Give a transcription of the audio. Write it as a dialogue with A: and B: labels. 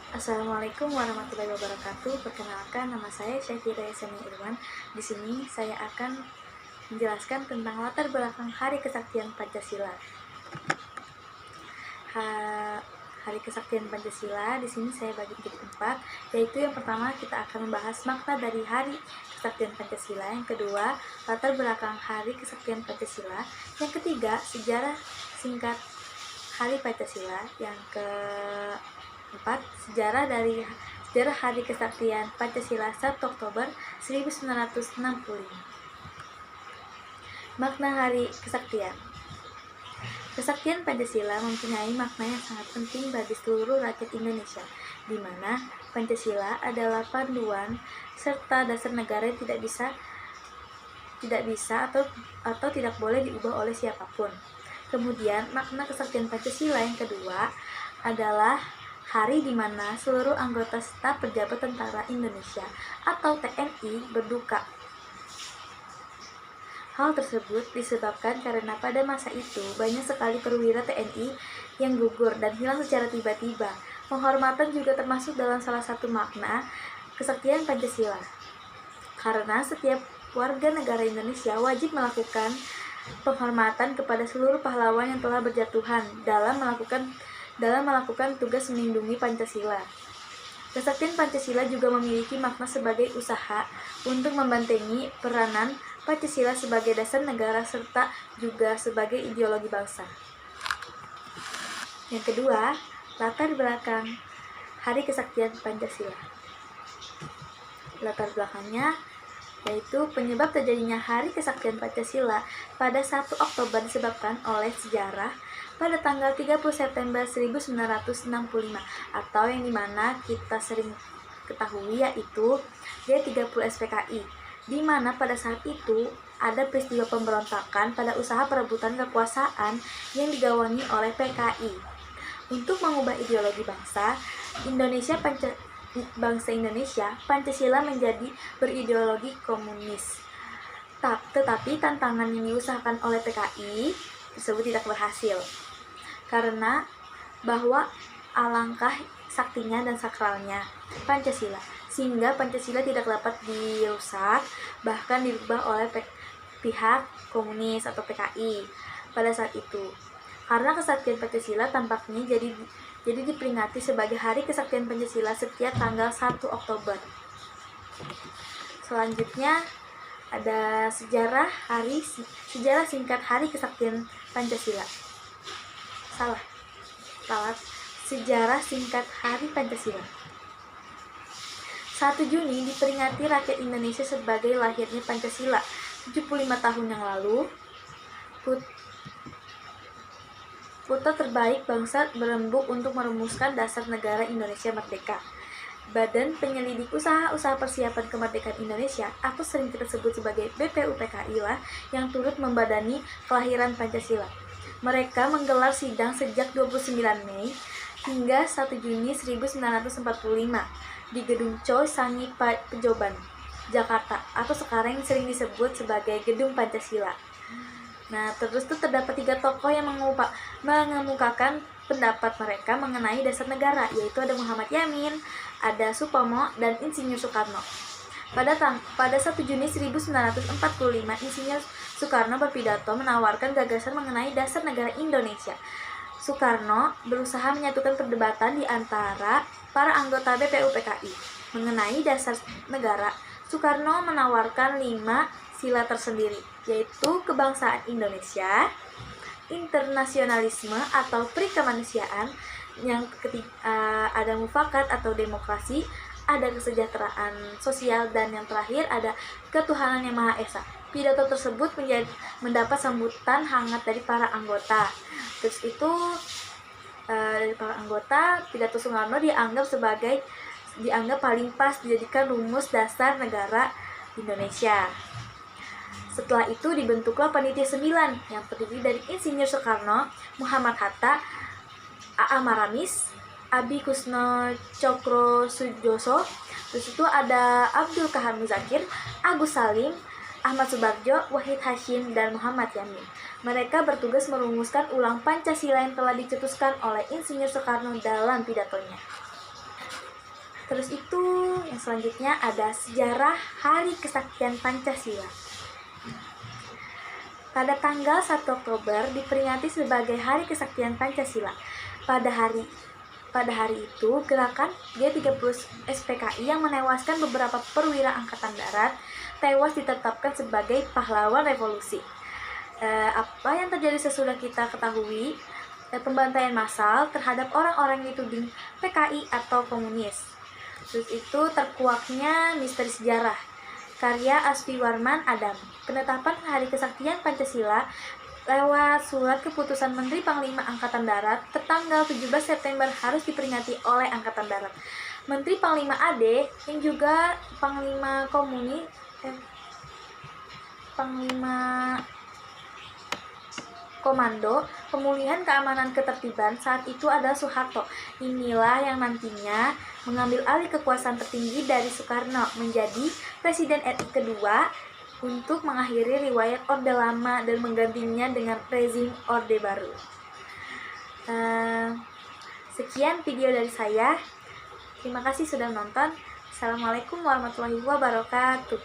A: Assalamualaikum warahmatullahi wabarakatuh. Perkenalkan, nama saya Syakira Yasani Irwan. Di sini saya akan menjelaskan tentang latar belakang Hari Kesaktian Pancasila. Hari Kesaktian Pancasila di sini saya bagi menjadi 4, yaitu yang pertama kita akan membahas makna dari Hari Kesaktian Pancasila, yang kedua latar belakang Hari Kesaktian Pancasila, yang ketiga sejarah singkat Hari Pancasila, yang keempat sejarah Hari Kesaktian Pancasila 1 Oktober 1965. Makna Hari Kesaktian. Kesaktian Pancasila mempunyai makna yang sangat penting bagi seluruh rakyat Indonesia, di mana Pancasila adalah panduan serta dasar negara yang tidak bisa atau tidak boleh diubah oleh siapapun. Kemudian makna kesaktian Pancasila yang kedua adalah hari di mana seluruh anggota staf pejabat tentara Indonesia atau TNI berduka. Hal tersebut disebabkan karena pada masa itu banyak sekali perwira TNI yang gugur dan hilang secara tiba-tiba. Penghormatan juga termasuk dalam salah satu makna kesaktian Pancasila, karena setiap warga negara Indonesia wajib melakukan penghormatan kepada seluruh pahlawan yang telah berjatuhan dalam melakukan tugas melindungi Pancasila. Kesaktian Pancasila juga memiliki makna sebagai usaha untuk membentengi peranan Pancasila sebagai dasar negara serta juga sebagai ideologi bangsa. Yang kedua, latar belakang Hari Kesaktian Pancasila. Latar belakangnya yaitu penyebab terjadinya Hari Kesaktian Pancasila pada 1 Oktober disebabkan oleh sejarah pada tanggal 30 September 1965 atau yang dimana kita sering ketahui yaitu G30 SPKI, di mana pada saat itu ada peristiwa pemberontakan pada usaha perebutan kekuasaan yang digawangi oleh PKI. Untuk mengubah ideologi bangsa Indonesia, Pancasila menjadi berideologi komunis. Tetapi tantangan yang diusahakan oleh PKI tersebut tidak berhasil, karena bahwa alangkah saktinya dan sakralnya Pancasila, sehingga Pancasila tidak dapat dirusak, bahkan dirubah oleh pihak komunis atau PKI pada saat itu. Karena kesaktian Pancasila tampaknya jadi diperingati sebagai Hari Kesaktian Pancasila setiap tanggal 1 Oktober. Selanjutnya ada sejarah singkat Hari Kesaktian Pancasila. Sejarah singkat Hari Pancasila. 1 Juni diperingati rakyat Indonesia sebagai lahirnya Pancasila. 75 tahun yang lalu, Putra terbaik bangsa berembuk untuk merumuskan dasar negara Indonesia merdeka. Badan Penyelidik Usaha-Usaha Persiapan Kemerdekaan Indonesia atau sering kita sebut sebagai BPUPKI lah yang turut membadani kelahiran Pancasila. Mereka menggelar sidang sejak 29 Mei hingga 1 Juni 1945 di Gedung Choi Sangi Pejoban, Jakarta, atau sekarang yang sering disebut sebagai Gedung Pancasila. Nah, terus terdapat 3 tokoh yang mengemukakan pendapat mereka mengenai dasar negara, yaitu ada Muhammad Yamin, ada Supomo, dan Insinyur Soekarno. Pada 1 Juni 1945, Insinyur Soekarno berpidato menawarkan gagasan mengenai dasar negara Indonesia. Soekarno berusaha menyatukan perdebatan di antara para anggota BPUPKI mengenai dasar negara. Soekarno menawarkan 5 sila tersendiri, yaitu kebangsaan Indonesia, internasionalisme atau perikemanusiaan, yang ada mufakat atau demokrasi, ada kesejahteraan sosial, dan yang terakhir ada ketuhanan yang Maha Esa. Pidato tersebut mendapat sambutan hangat dari para anggota. Terus itu dari para anggota, pidato Soekarno dianggap paling pas dijadikan rumus dasar negara Indonesia. Setelah itu dibentuklah Panitia 9 yang terdiri dari Insinyur Soekarno, Muhammad Hatta, A.A. Maramis, Abi Kusno Cokro Sujoso. Terus itu ada Abdul Kahar Muzakir, Agus Salim, Ahmad Subarjo, Wahid Hashim, dan Muhammad Yamin. Mereka bertugas merumuskan ulang Pancasila yang telah dicetuskan oleh Insinyur Soekarno dalam pidatonya. Terus itu yang selanjutnya ada sejarah Hari Kesaktian Pancasila. Pada tanggal 1 Oktober diperingati sebagai Hari Kesaktian Pancasila. Pada hari itu, gerakan G30 SPKI yang menewaskan beberapa perwira angkatan darat tewas ditetapkan sebagai pahlawan revolusi. Apa yang terjadi sesudah kita ketahui, pembantaian massal terhadap orang-orang yang dituding PKI atau komunis. Terus itu terkuaknya misteri sejarah, karya Asfi Warman Adam. Penetapan Hari Kesaktian Pancasila lewat surat keputusan Menteri Panglima Angkatan Darat tertanggal 17 September harus diperingati oleh Angkatan Darat. Menteri Panglima AD yang juga Panglima Komando Pemulihan Keamanan Ketertiban saat itu adalah Soeharto. Inilah yang nantinya mengambil alih kekuasaan tertinggi dari Soekarno menjadi Presiden RI kedua untuk mengakhiri riwayat Orde Lama dan menggantinya dengan rezim Orde Baru. Sekian video dari saya. Terima kasih sudah menonton. Assalamualaikum warahmatullahi wabarakatuh.